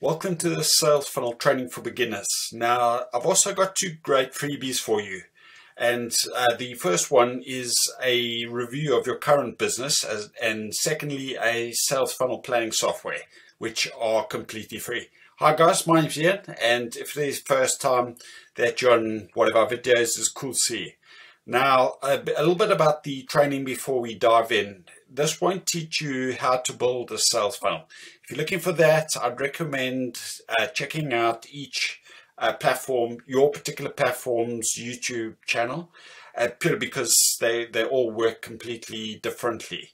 Welcome to the Sales Funnel Training for Beginners. Now, I've also got two great freebies for you. And the first one is a review of your current business, and secondly, a sales funnel planning software, which are completely free. Hi guys, my name's Ian, and if it is the first time that you're on one of our videos, it's cool to see you. Now, a little bit about the training before we dive in. This won't teach you how to build a sales funnel. If you're looking for that, I'd recommend checking out each platform, your particular platform's YouTube channel, purely because they all work completely differently.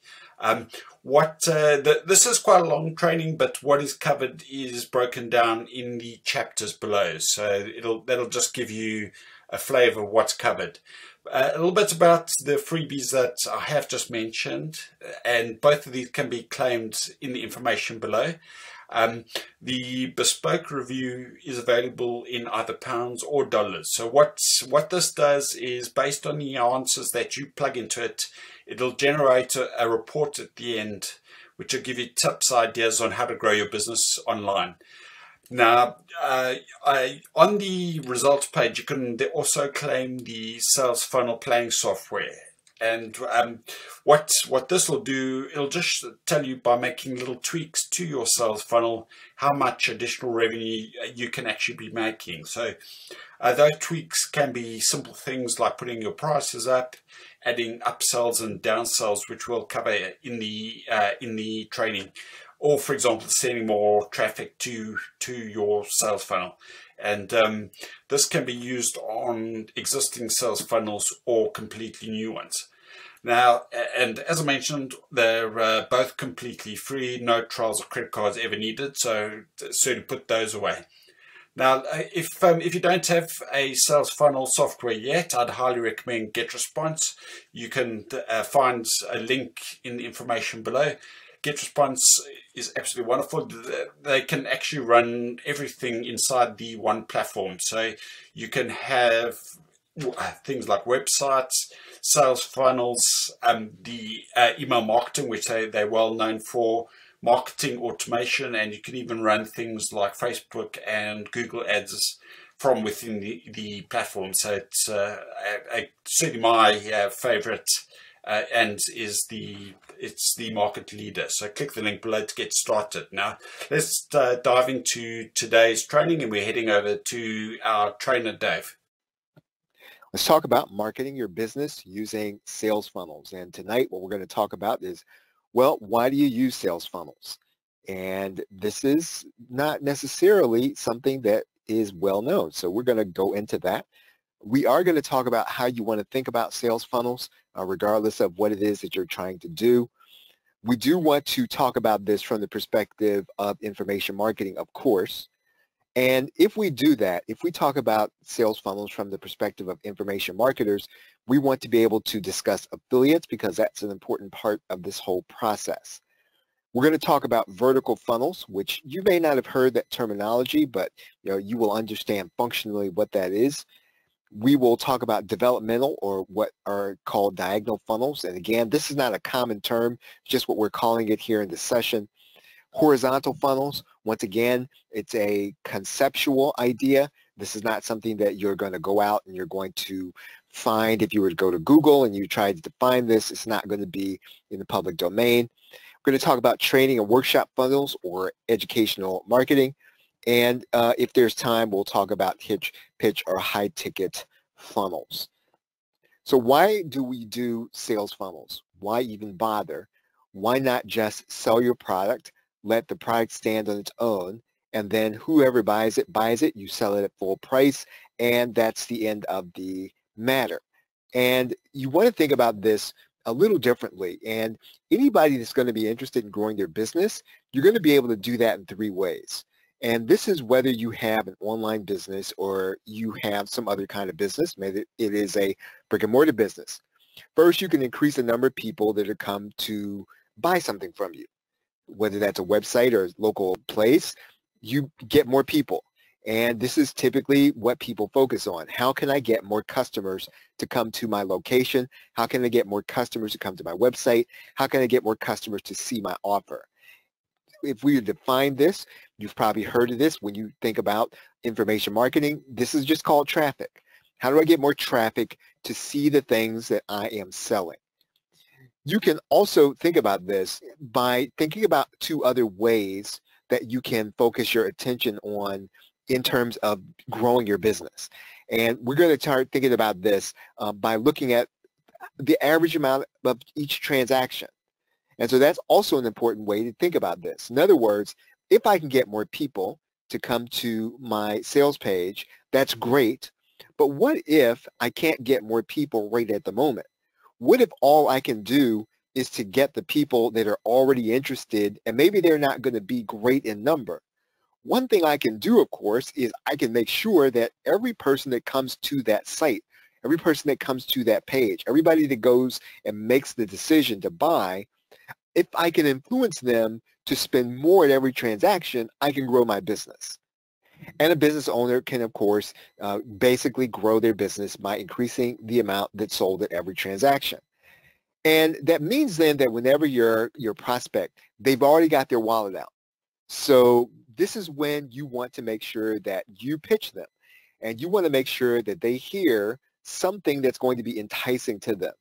This is quite a long training, but what is covered is broken down in the chapters below. So that'll just give you a flavor of what's covered. A little bit about the freebies that I have just mentioned, and both of these can be claimed in the information below. The bespoke review is available in either pounds or dollars. So what this does is, based on the answers that you plug into it, it'll generate a report at the end, which will give you tips, ideas on how to grow your business online. Now, on the results page, you can also claim the sales funnel planning software. And what this will do, it'll just tell you, by making little tweaks to your sales funnel, how much additional revenue you can actually be making. So those tweaks can be simple things like putting your prices up, adding upsells and downsells, which we'll cover in the training. Or, for example, sending more traffic to your sales funnel. And this can be used on existing sales funnels or completely new ones. Now, and as I mentioned, they're both completely free, no trials or credit cards ever needed, so certainly put those away. Now, if you don't have a sales funnel software yet, I'd highly recommend GetResponse. You can find a link in the information below. GetResponse is absolutely wonderful. They can actually run everything inside the one platform. So you can have things like websites, sales funnels, the email marketing, which they're well known for, marketing automation, and you can even run things like Facebook and Google Ads from within the platform. So it's certainly my favorite, and it's the market leader. So click the link below to get started. Now let's dive into today's training, and we're heading over to our trainer Dave. Let's talk about marketing your business using sales funnels. And tonight what we're going to talk about is, well, why do you use sales funnels? And this is not necessarily something that is well known. So we're going to go into that. We are going to talk about how you want to think about sales funnels, regardless of what it is that you're trying to do. We do want to talk about this from the perspective of information marketing, of course. And if we do that, if we talk about sales funnels from the perspective of information marketers, we want to be able to discuss affiliates, because that's an important part of this whole process. We're going to talk about vertical funnels, which you may not have heard that terminology, but you will understand functionally what that is. We will talk about developmental, or what are called diagonal funnels. And again, this is not a common term, just what we're calling it here in this session. Horizontal funnels, once again, it's a conceptual idea. This is not something that you're going to go out and you're going to find. If you were to go to Google and you tried to find this, it's not going to be in the public domain. We're going to talk about training and workshop funnels, or educational marketing. And if there's time, we'll talk about pitch or high ticket funnels. So why do we do sales funnels? Why even bother? Why not just sell your product, let the product stand on its own, and then whoever buys it, you sell it at full price, and that's the end of the matter. And you want to think about this a little differently. And anybody that's going to be interested in growing their business, you're going to be able to do that in three ways. And this is whether you have an online business or you have some other kind of business. Maybe it is a brick and mortar business. First, you can increase the number of people that are come to buy something from you. Whether that's a website or a local place, you get more people. And this is typically what people focus on. How can I get more customers to come to my location? How can I get more customers to come to my website? How can I get more customers to see my offer? if we define this, you've probably heard of this when you think about information marketing. This is just called traffic. How do I get more traffic to see the things that I am selling? You can also think about this by thinking about two other ways that you can focus your attention on in terms of growing your business. And we're going to start thinking about this by looking at the average amount of each transaction. And so that's also an important way to think about this. In other words, if I can get more people to come to my sales page, that's great. But what if I can't get more people right at the moment? What if all I can do is to get the people that are already interested, and maybe they're not going to be great in number? One thing I can do, of course, is I can make sure that every person that comes to that site, every person that comes to that page, everybody that goes and makes the decision to buy, if I can influence them to spend more at every transaction, I can grow my business. And a business owner can, of course, basically grow their business by increasing the amount that's sold at every transaction. And that means then that whenever your prospect, they've already got their wallet out. So this is when you want to make sure that you pitch them, and you want to make sure that they hear something that's going to be enticing to them.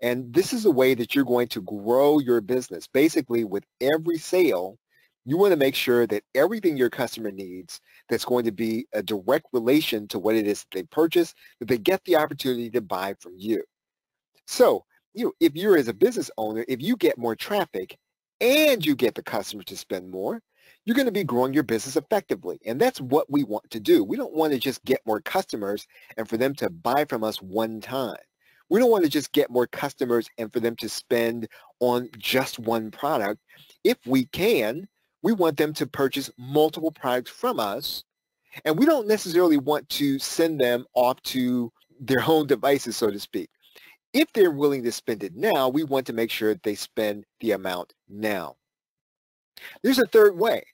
And this is a way that you're going to grow your business. Basically, with every sale, you want to make sure that everything your customer needs that's going to be a direct relation to what it is that they purchase, that they get the opportunity to buy from you. So, if you're as a business owner, if you get more traffic and you get the customer to spend more, you're going to be growing your business effectively. And that's what we want to do. We don't want to just get more customers and for them to buy from us one time. We don't want to just get more customers and for them to spend on just one product. If we can, we want them to purchase multiple products from us. And we don't necessarily want to send them off to their home devices, so to speak. If they're willing to spend it now, we want to make sure that they spend the amount now. There's a third way.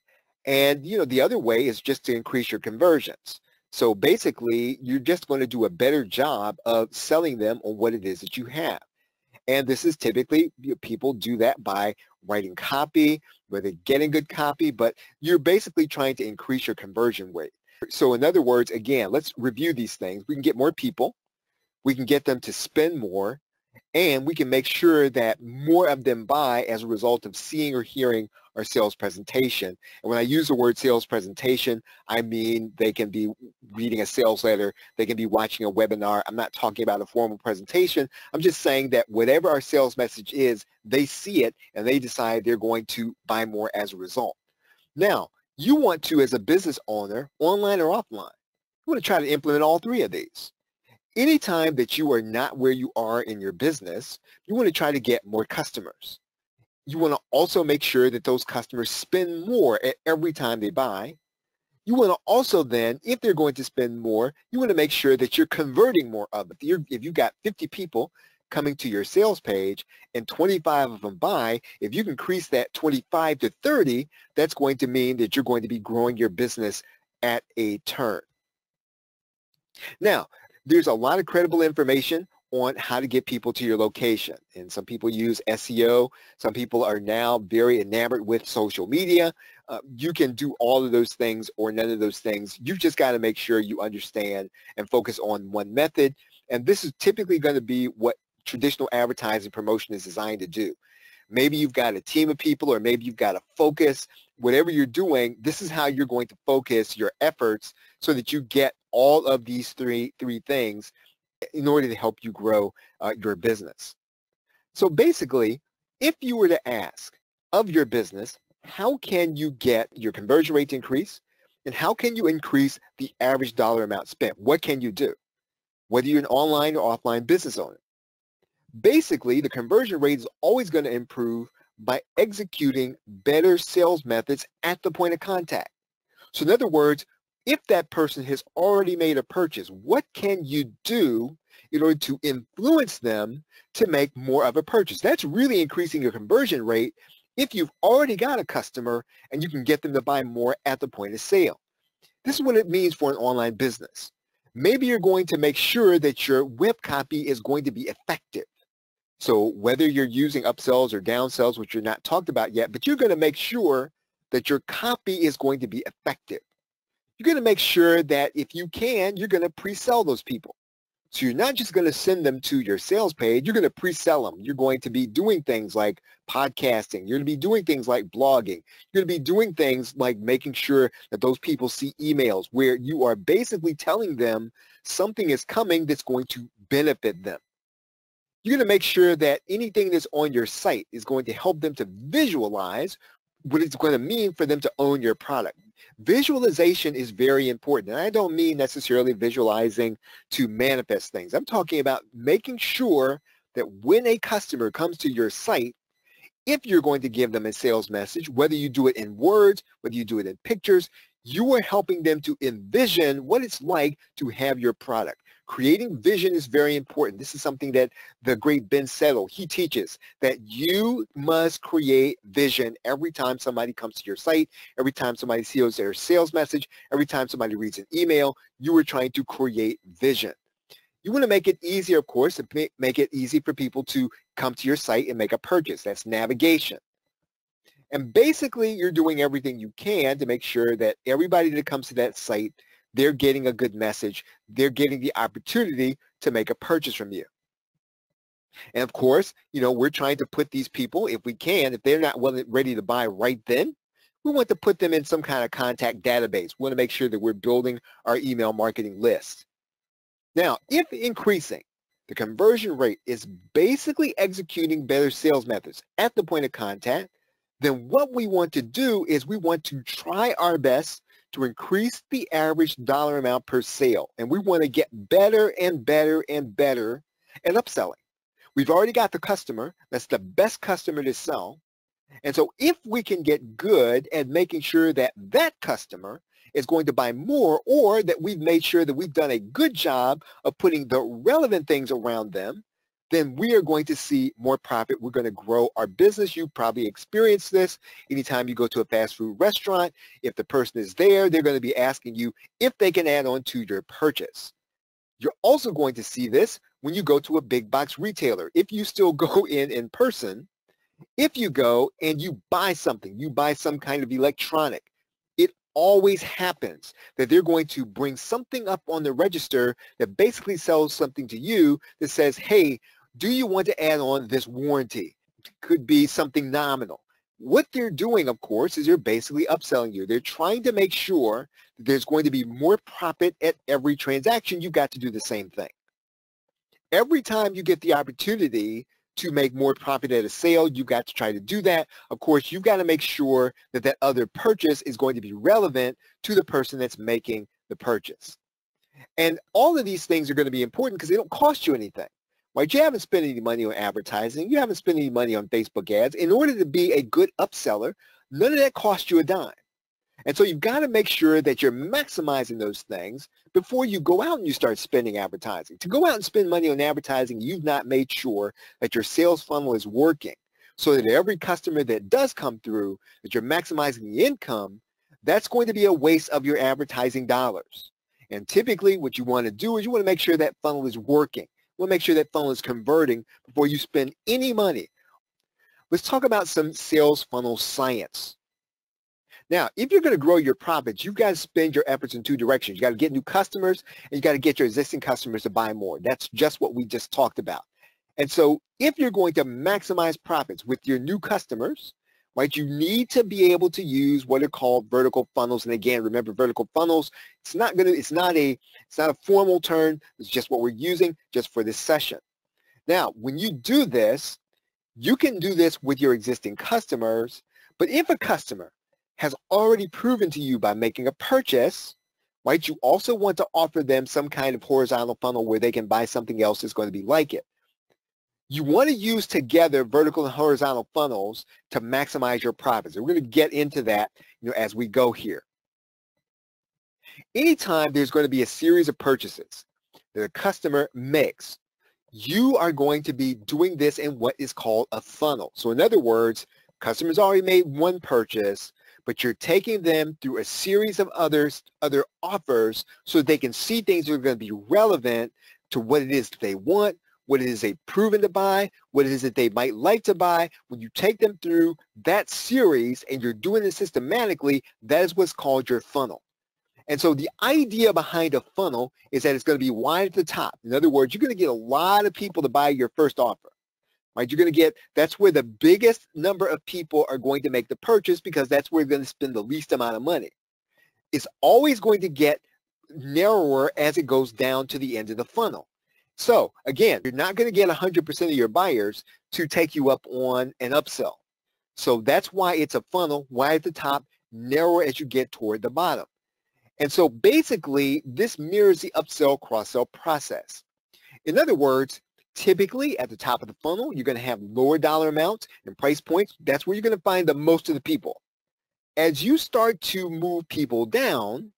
And, the other way is just to increase your conversions. So basically, you're just going to do a better job of selling them on what it is that you have. And this is typically, people do that by writing copy, whether getting good copy, but you're basically trying to increase your conversion rate. So in other words, again, let's review these things. We can get more people, we can get them to spend more, and we can make sure that more of them buy as a result of seeing or hearing our sales presentation. And when I use the word sales presentation, I mean they can be reading a sales letter, they can be watching a webinar. I'm not talking about a formal presentation. I'm just saying that whatever our sales message is, they see it and they decide they're going to buy more as a result. Now, you want to, as a business owner, online or offline, you want to try to implement all three of these. Anytime that you are not where you are in your business, you want to try to get more customers. You want to also make sure that those customers spend more at every time they buy. You want to also then, if they're going to spend more, you want to make sure that you're converting more of it. If you've got 50 people coming to your sales page and 25 of them buy, if you can increase that 25 to 30, that's going to mean that you're going to be growing your business at a turn. Now, there's a lot of credible information on how to get people to your location. And some people use SEO. Some people are now very enamored with social media. You can do all of those things or none of those things. You've just got to make sure you understand and focus on one method. And this is typically going to be what traditional advertising promotion is designed to do. Maybe you've got a team of people, or maybe you've got a focus. Whatever you're doing, this is how you're going to focus your efforts so that you get all of these three things in order to help you grow your business. So basically, if you were to ask of your business, how can you get your conversion rate to increase, and how can you increase the average dollar amount spent? What can you do? Whether you're an online or offline business owner. Basically, the conversion rate is always going to improve by executing better sales methods at the point of contact. So in other words, if that person has already made a purchase, what can you do in order to influence them to make more of a purchase? That's really increasing your conversion rate if you've already got a customer and you can get them to buy more at the point of sale. This is what it means for an online business. Maybe you're going to make sure that your web copy is going to be effective. So whether you're using upsells or downsells, which you're not talked about yet, but you're going to make sure that your copy is going to be effective. You're going to make sure that if you can, you're going to pre-sell those people. So you're not just going to send them to your sales page, you're going to pre-sell them. You're going to be doing things like podcasting. You're going to be doing things like blogging. You're going to be doing things like making sure that those people see emails where you are basically telling them something is coming that's going to benefit them. You're going to make sure that anything that's on your site is going to help them to visualize what it's going to mean for them to own your product. Visualization is very important. And I don't mean necessarily visualizing to manifest things. I'm talking about making sure that when a customer comes to your site, if you're going to give them a sales message, whether you do it in words, whether you do it in pictures, you are helping them to envision what it's like to have your product. Creating vision is very important. This is something that the great Ben Settle, he teaches, that you must create vision every time somebody comes to your site, every time somebody sees their sales message, every time somebody reads an email, you are trying to create vision. You want to make it easy, of course, to make it easy for people to come to your site and make a purchase. That's navigation. And basically, you're doing everything you can to make sure that everybody that comes to that site, they're getting a good message. They're getting the opportunity to make a purchase from you. And of course, we're trying to put these people, if we can, if they're not ready to buy right then, we want to put them in some kind of contact database. We want to make sure that we're building our email marketing list. Now, if increasing the conversion rate is basically executing better sales methods at the point of contact, then what we want to do is we want to try our best to increase the average dollar amount per sale. And we want to get better and better and better at upselling. We've already got the customer. That's the best customer to sell. And so if we can get good at making sure that that customer is going to buy more, or that we've made sure that we've done a good job of putting the relevant things around them, then we are going to see more profit. We're going to grow our business. You probably experienced this anytime you go to a fast food restaurant. If the person is there, they're going to be asking you if they can add on to your purchase. You're also going to see this when you go to a big box retailer. If you still go in person, if you go and you buy something, you buy some kind of electronic, it always happens that they're going to bring something up on the register that basically sells something to you that says, hey, do you want to add on this warranty? It could be something nominal. What they're doing, of course, is they're basically upselling you. They're trying to make sure that there's going to be more profit at every transaction. You've got to do the same thing. Every time you get the opportunity to make more profit at a sale, you've got to try to do that. Of course, you've got to make sure that that other purchase is going to be relevant to the person that's making the purchase. And all of these things are going to be important because they don't cost you anything. Right? You haven't spent any money on advertising. You haven't spent any money on Facebook ads. In order to be a good upseller, none of that costs you a dime. And so you've got to make sure that you're maximizing those things before you go out and you start spending advertising. To go out and spend money on advertising, you've not made sure that your sales funnel is working so that every customer that does come through, that you're maximizing the income, that's going to be a waste of your advertising dollars. And typically what you want to do is you want to make sure that funnel is working. You want to make sure that funnel is converting before you spend any money. Let's talk about some sales funnel science. Now, if you're going to grow your profits, you've got to spend your efforts in two directions. You got to get new customers and you got to get your existing customers to buy more. That's just what we just talked about. And so if you're going to maximize profits with your new customers, right, you need to be able to use what are called vertical funnels. And again, remember, vertical funnels, it's not a formal term. It's just what we're using just for this session. Now, when you do this, you can do this with your existing customers. But if a customer has already proven to you by making a purchase, right, you also want to offer them some kind of horizontal funnel where they can buy something else that's going to be like it. You want to use together vertical and horizontal funnels to maximize your profits. And we're going to get into that, as we go here. Anytime there's going to be a series of purchases that a customer makes, you are going to be doing this in what is called a funnel. So in other words, customers already made one purchase, but you're taking them through a series of other offers so they can see things that are going to be relevant to what it is that they want, what it is they've proven to buy, what it is that they might like to buy. When you take them through that series and you're doing it systematically, that is what's called your funnel. And so the idea behind a funnel is that it's going to be wide at the top. In other words, you're going to get a lot of people to buy your first offer. Right? You're going to get, that's where the biggest number of people are going to make the purchase, because that's where you're going to spend the least amount of money. It's always going to get narrower as it goes down to the end of the funnel. So again, you're not going to get 100% of your buyers to take you up on an upsell. So that's why it's a funnel, wide at the top, narrower as you get toward the bottom. And so basically, this mirrors the upsell, cross-sell process. In other words, typically at the top of the funnel, you're going to have lower dollar amounts and price points. That's where you're going to find the most of the people. As you start to move people down,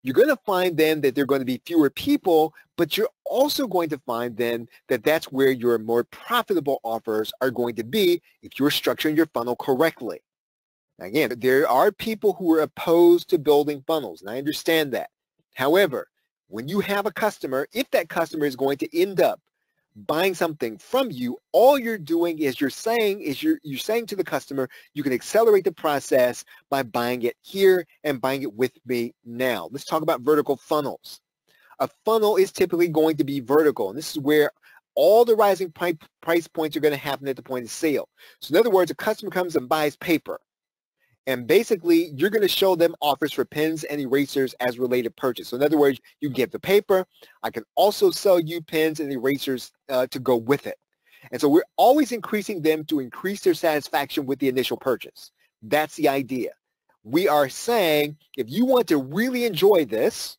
you're going to find then that there are going to be fewer people, but you're also going to find then that that's where your more profitable offers are going to be if you're structuring your funnel correctly. Again, there are people who are opposed to building funnels, and I understand that. However, when you have a customer, if that customer is going to end up buying something from you, all you're doing is you're saying to the customer, you can accelerate the process by buying it here and buying it with me now. Let's talk about vertical funnels. A funnel is typically going to be vertical, and this is where all the rising price points are going to happen at the point of sale. So in other words, a customer comes and buys paper. And basically, you're going to show them offers for pens and erasers as related purchase. So in other words, you get the paper. I can also sell you pens and erasers to go with it. And so we're always increasing them to increase their satisfaction with the initial purchase. That's the idea. We are saying, if you want to really enjoy this,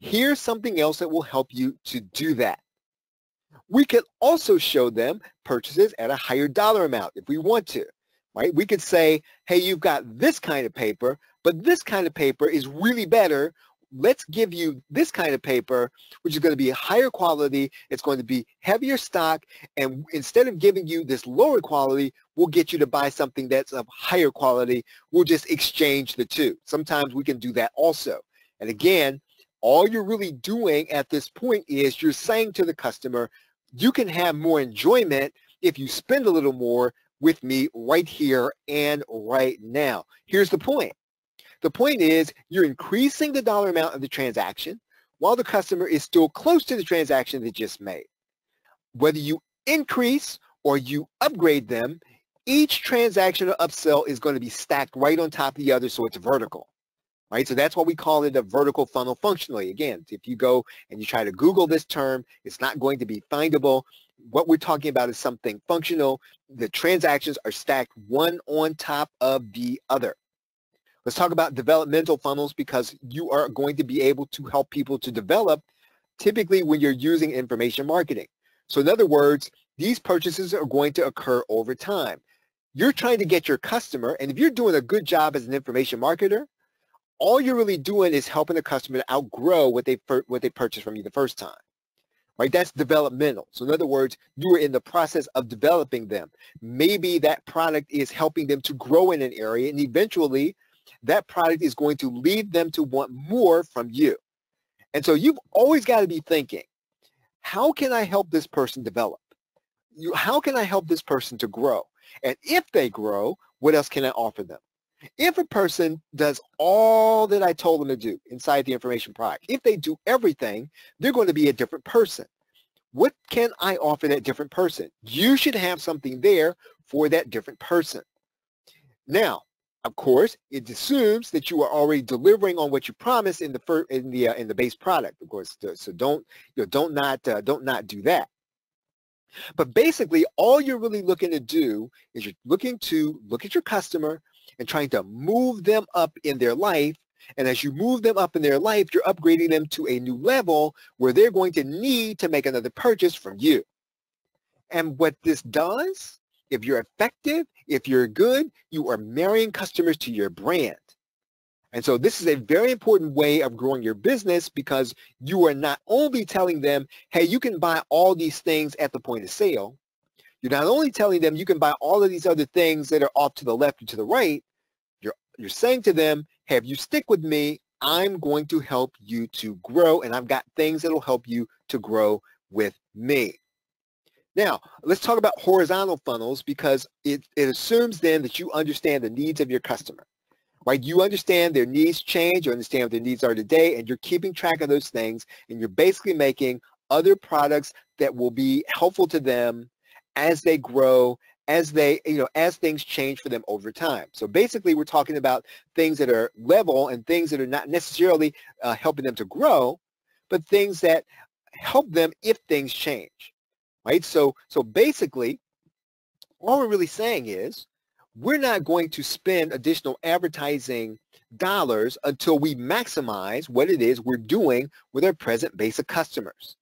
here's something else that will help you to do that. We can also show them purchases at a higher dollar amount if we want to. Right? We could say, hey, you've got this kind of paper, but this kind of paper is really better. Let's give you this kind of paper, which is going to be higher quality. It's going to be heavier stock. And instead of giving you this lower quality, we'll get you to buy something that's of higher quality. We'll just exchange the two. Sometimes we can do that also. And again, all you're really doing at this point is you're saying to the customer, you can have more enjoyment if you spend a little more with me right here and right now. Here's the point. The point is you're increasing the dollar amount of the transaction while the customer is still close to the transaction they just made. Whether you increase or you upgrade them, each transaction or upsell is going to be stacked right on top of the other, so it's vertical. Right? So that's why we call it a vertical funnel functionally. Again, if you go and you try to Google this term, it's not going to be findable. What we're talking about is something functional. The transactions are stacked one on top of the other. Let's talk about developmental funnels, because you are going to be able to help people to develop typically when you're using information marketing. So in other words, these purchases are going to occur over time. You're trying to get your customer, and if you're doing a good job as an information marketer, all you're really doing is helping the customer to outgrow what they purchased from you the first time. Right? That's developmental. So in other words, you are in the process of developing them. Maybe that product is helping them to grow in an area, and eventually that product is going to lead them to want more from you. And so you've always got to be thinking, how can I help this person develop? How can I help this person to grow? And if they grow, what else can I offer them? If a person does all that I told them to do inside the information product, if they do everything, they're going to be a different person. What can I offer that different person? You should have something there for that different person. Now, of course, it assumes that you are already delivering on what you promised in the base product. Of course, so don't not do that. But basically, all you're really looking to do is you're looking to look at your customer and trying to move them up in their life. And as you move them up in their life, you're upgrading them to a new level where they're going to need to make another purchase from you. And what this does, if you're effective, if you're good, you are marrying customers to your brand. And so this is a very important way of growing your business, because you are not only telling them, hey, you can buy all these things at the point of sale. You're not only telling them you can buy all of these other things that are off to the left or to the right. You're saying to them, hey, if you stick with me, I'm going to help you to grow, and I've got things that will help you to grow with me. Now, let's talk about horizontal funnels because it assumes then that you understand the needs of your customer, right? You understand their needs change, you understand what their needs are today, and you're keeping track of those things, and you're basically making other products that will be helpful to them as they grow, as they, as things change for them over time. So basically, we're talking about things that are level and things that are not necessarily helping them to grow, but things that help them if things change. Right? So basically, all we're really saying is we're not going to spend additional advertising dollars until we maximize what it is we're doing with our present base of customers.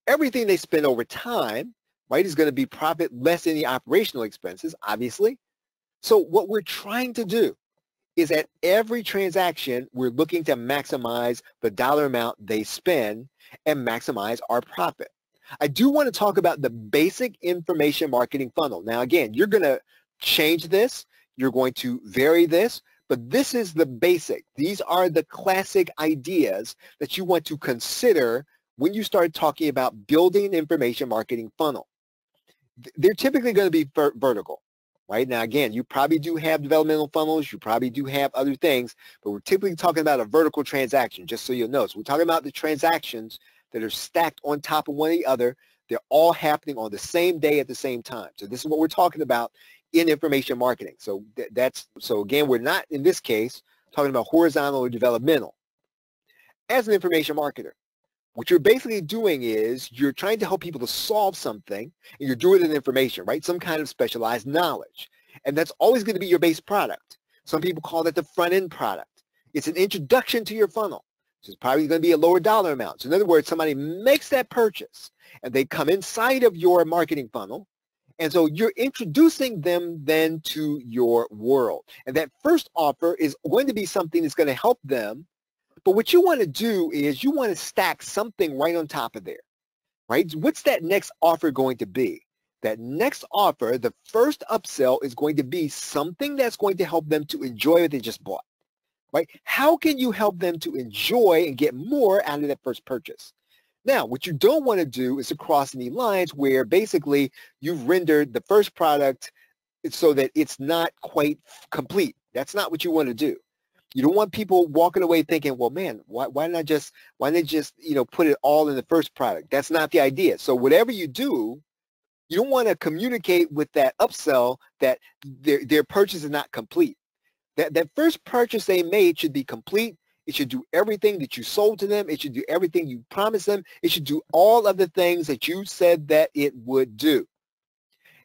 Everything they spend over time, right, is going to be profit less any operational expenses, obviously. So what we're trying to do is at every transaction, we're looking to maximize the dollar amount they spend and maximize our profit. I do want to talk about the basic information marketing funnel. Now, again, you're going to change this. You're going to vary this, but this is the basic. These are the classic ideas that you want to consider when you start talking about building an information marketing funnel. They're typically going to be vertical, right? Now, again, you probably do have developmental funnels. You probably do have other things, but we're typically talking about a vertical transaction, just so you'll know. So we're talking about the transactions that are stacked on top of one another. They're all happening on the same day at the same time. So this is what we're talking about in information marketing. So so again, we're not in this case talking about horizontal or developmental. As an information marketer, what you're basically doing is you're trying to help people to solve something, and you're doing it in information, right? Some kind of specialized knowledge. And that's always going to be your base product. Some people call that the front end product. It's an introduction to your funnel. So it's probably going to be a lower dollar amount. So in other words, somebody makes that purchase and they come inside of your marketing funnel. And so you're introducing them then to your world. And that first offer is going to be something that's going to help them. But what you want to do is you want to stack something right on top of there, right? What's that next offer going to be? That next offer, the first upsell, is going to be something that's going to help them to enjoy what they just bought. Right? How can you help them to enjoy and get more out of that first purchase? Now, what you don't want to do is to cross any lines where basically you've rendered the first product so that it's not quite complete. That's not what you want to do. You don't want people walking away thinking, well, man, why not just put it all in the first product? That's not the idea. So whatever you do, you don't want to communicate with that upsell that their purchase is not complete. That first purchase they made should be complete. It should do everything that you sold to them. It should do everything you promised them. It should do all of the things that you said that it would do.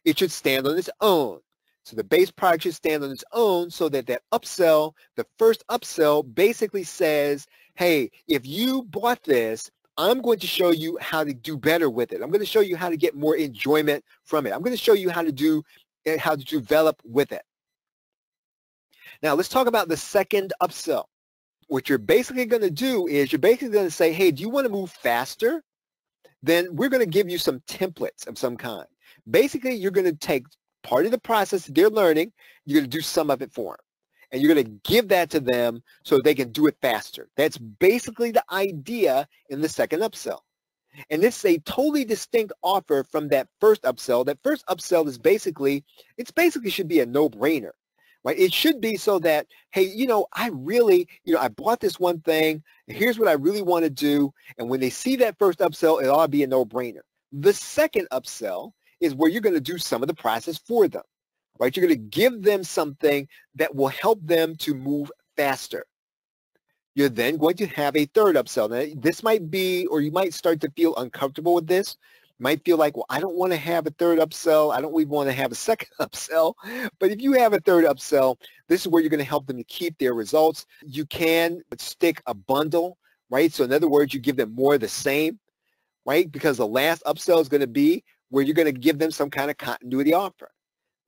It should stand on its own. So the base product should stand on its own so that upsell, the first upsell, basically says, hey, if you bought this, I'm going to show you how to do better with it. I'm going to show you how to get more enjoyment from it. I'm going to show you how to develop with it. Now, let's talk about the second upsell. What you're basically going to do is you're basically going to say, hey, do you want to move faster? Then we're going to give you some templates of some kind. Basically, you're going to take part of the process that they're learning, you're going to do some of it for them. And you're going to give that to them so they can do it faster. That's basically the idea in the second upsell. And this is a totally distinct offer from that first upsell. That first upsell is basically should be a no-brainer. Right? It should be so that, hey, I bought this one thing, and here's what I really want to do. And when they see that first upsell, it ought to be a no-brainer. The second upsell is where you're going to do some of the process for them, right? You're going to give them something that will help them to move faster. You're then going to have a third upsell. Now, this might be, or you might start to feel uncomfortable with this. You might feel like, well, I don't want to have a third upsell. I don't even want to have a second upsell. But if you have a third upsell, this is where you're going to help them to keep their results. You can stick a bundle, right? So in other words, you give them more of the same, right? Because the last upsell is going to be where you're going to give them some kind of continuity offer.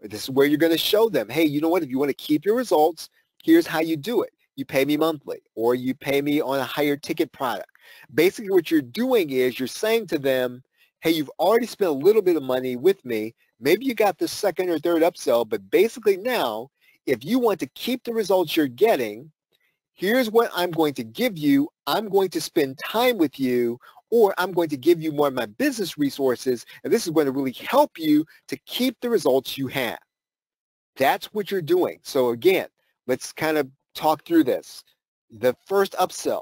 This is where you're going to show them, hey, you know what? If you want to keep your results, here's how you do it. You pay me monthly, or you pay me on a higher ticket product. Basically, what you're doing is you're saying to them, hey, you've already spent a little bit of money with me. Maybe you got the second or third upsell, but basically now, if you want to keep the results you're getting, here's what I'm going to give you. I'm going to spend time with you or I'm going to give you more of my business resources, and this is going to really help you to keep the results you have. That's what you're doing. So again, let's kind of talk through this. The first upsell,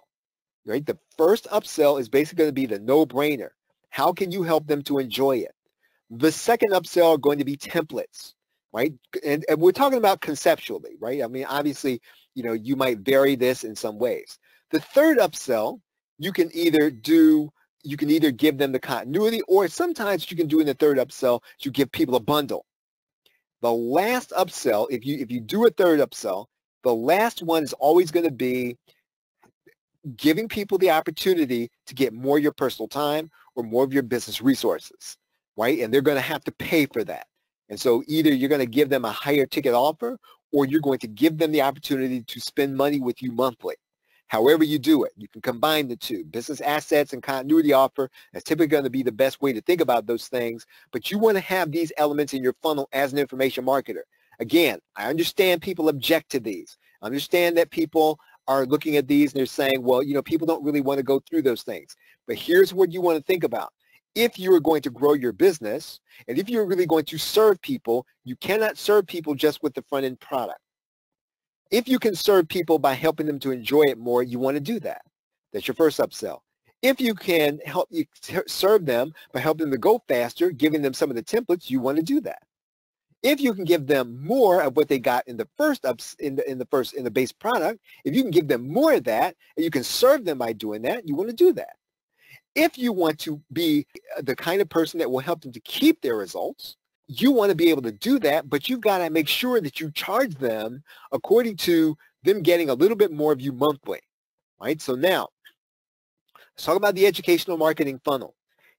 right? The first upsell is basically going to be the no-brainer. How can you help them to enjoy it? The second upsell are going to be templates, right? And we're talking about conceptually, right? I mean, obviously, you might vary this in some ways. The third upsell, you can either give them the continuity, or sometimes what you can do in the third upsell is you give people a bundle. The last upsell, if you do a third upsell, the last one is always going to be giving people the opportunity to get more of your personal time or more of your business resources, right? And they're going to have to pay for that. And so either you're going to give them a higher ticket offer, or you're going to give them the opportunity to spend money with you monthly. However you do it, you can combine the two. Business assets and continuity offer is typically going to be the best way to think about those things, but you want to have these elements in your funnel as an information marketer. Again, I understand people object to these. I understand that people are looking at these and they're saying, well, people don't really want to go through those things. But here's what you want to think about. If you are going to grow your business, and if you're really going to serve people, you cannot serve people just with the front-end product. If you can serve people by helping them to enjoy it more, you want to do that. That's your first upsell. If you can serve them by helping them to go faster, giving them some of the templates, you want to do that. If you can give them more of what they got in the base product, if you can give them more of that, and you can serve them by doing that, you want to do that. If you want to be the kind of person that will help them to keep their results, you want to be able to do that, but you've got to make sure that you charge them according to them getting a little bit more of you monthly, right? So now, let's talk about the educational marketing funnel.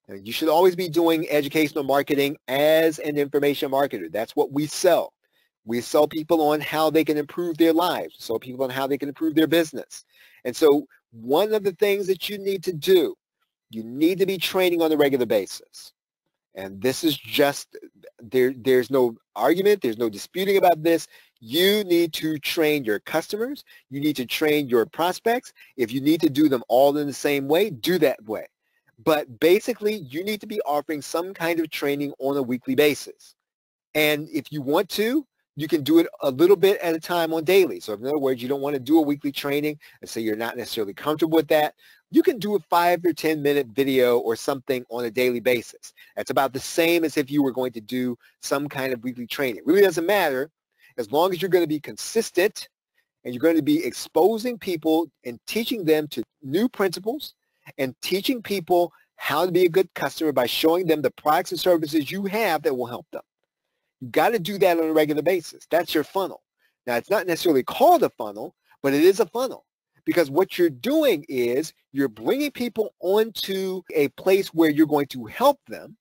Now, you should always be doing educational marketing as an information marketer. That's what we sell. We sell people on how they can improve their lives, sell people on how they can improve their business. And so one of the things that you need to do, you need to be training on a regular basis. And this is just, there's no argument, there's no disputing about this. You need to train your customers. You need to train your prospects. If you need to do them all in the same way, do that way. But basically, you need to be offering some kind of training on a weekly basis. And if you want to, you can do it a little bit at a time on daily. So in other words, you don't want to do a weekly training and say you're not necessarily comfortable with that. You can do a 5 or 10-minute video or something on a daily basis. That's about the same as if you were going to do some kind of weekly training. It really doesn't matter as long as you're going to be consistent and you're going to be exposing people and teaching them to new principles and teaching people how to be a good customer by showing them the products and services you have that will help them. You've got to do that on a regular basis. That's your funnel. Now, it's not necessarily called a funnel, but it is a funnel because what you're doing is you're bringing people onto a place where you're going to help them.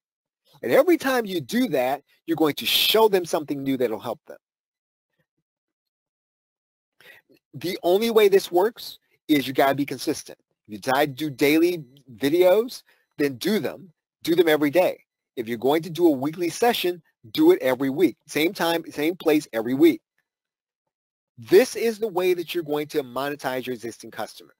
And every time you do that, you're going to show them something new that will help them. The only way this works is you got to be consistent. If you decide to do daily videos, then do them every day. If you're going to do a weekly session, do it every week. Same time, same place every week. This is the way that you're going to monetize your existing customers.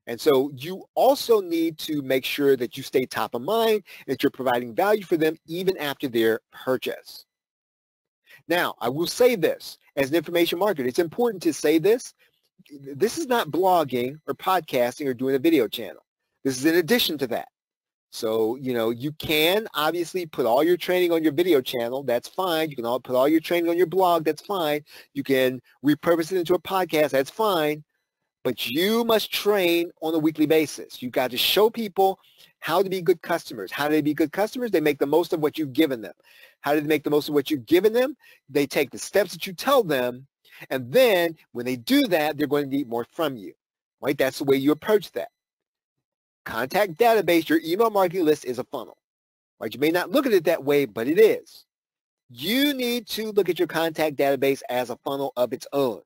And so you also need to make sure that you stay top of mind, that you're providing value for them even after their purchase. Now, I will say this, as an information marketer, it's important to say this. This is not blogging or podcasting or doing a video channel. This is in addition to that. So, you can obviously put all your training on your video channel. That's fine. You can put all your training on your blog. That's fine. You can repurpose it into a podcast. That's fine. But you must train on a weekly basis. You've got to show people how to be good customers. How do they be good customers? They make the most of what you've given them. How do they make the most of what you've given them? They take the steps that you tell them. And then when they do that, they're going to need more from you, right? That's the way you approach that. Contact database, your email marketing list is a funnel, right? You may not look at it that way, but it is. You need to look at your contact database as a funnel of its own.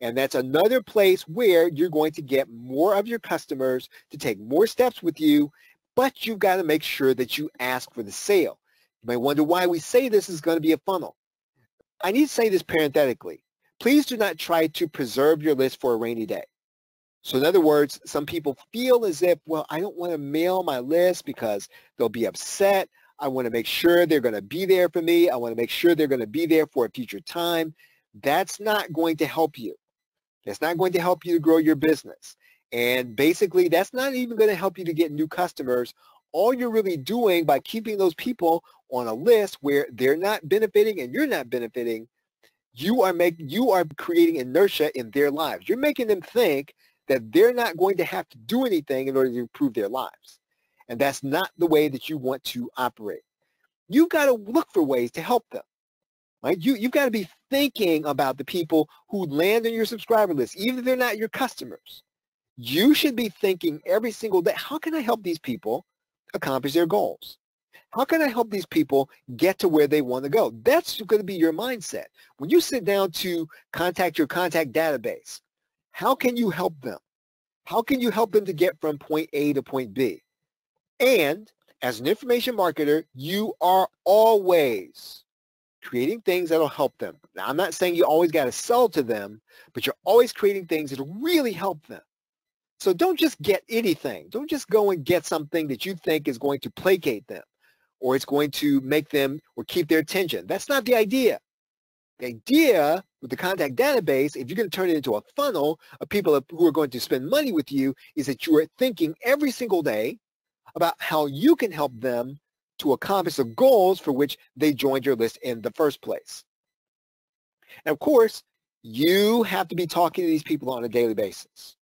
And that's another place where you're going to get more of your customers to take more steps with you, but you've got to make sure that you ask for the sale. You may wonder why we say this is going to be a funnel. I need to say this parenthetically. Please do not try to preserve your list for a rainy day. So in other words, some people feel as if, well, I don't want to mail my list because they'll be upset. I want to make sure they're going to be there for me. I want to make sure they're going to be there for a future time. That's not going to help you. That's not going to help you to grow your business. And basically, that's not even going to help you to get new customers. All you're really doing by keeping those people on a list where they're not benefiting and you're not benefiting, you are creating inertia in their lives. You're making them think that they're not going to have to do anything in order to improve their lives. And that's not the way that you want to operate. You've got to look for ways to help them. Right? You've got to be thinking about the people who land on your subscriber list, even if they're not your customers. You should be thinking every single day, how can I help these people accomplish their goals? How can I help these people get to where they want to go? That's going to be your mindset. When you sit down to contact your contact database, how can you help them? How can you help them to get from point A to point B? And as an information marketer, you are always creating things that'll help them. Now, I'm not saying you always got to sell to them, but you're always creating things that'll really help them. So don't just get anything. Don't just go and get something that you think is going to placate them or it's going to make them or keep their attention. That's not the idea. The idea with the contact database, if you're going to turn it into a funnel of people who are going to spend money with you, is that you are thinking every single day about how you can help them to accomplish the goals for which they joined your list in the first place. And of course, you have to be talking to these people on a daily basis.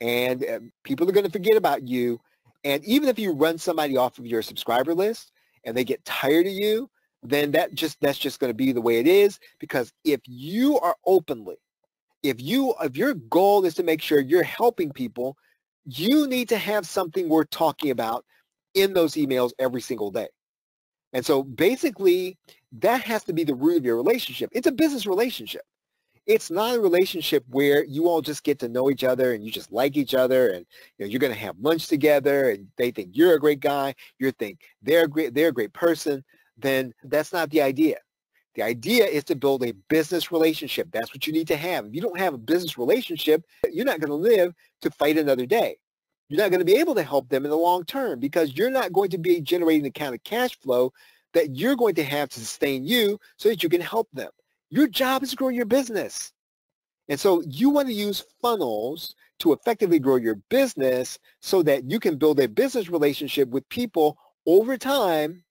And people are going to forget about you. And even if you run somebody off of your subscriber list and they get tired of you, then that's just going to be the way it is. Because if you are openly, if your goal is to make sure you're helping people, you need to have something worth talking about in those emails every single day. And so basically, that has to be the root of your relationship. It's a business relationship. It's not a relationship where you all just get to know each other and you just like each other and you're going to have lunch together and they think you're a great guy, you think they're a great person. Then that's not the idea. The idea is to build a business relationship. That's what you need to have. If you don't have a business relationship, you're not going to live to fight another day. You're not going to be able to help them in the long term because you're not going to be generating the kind of cash flow that you're going to have to sustain you so that you can help them. Your job is to grow your business. And so you want to use funnels to effectively grow your business so that you can build a business relationship with people over time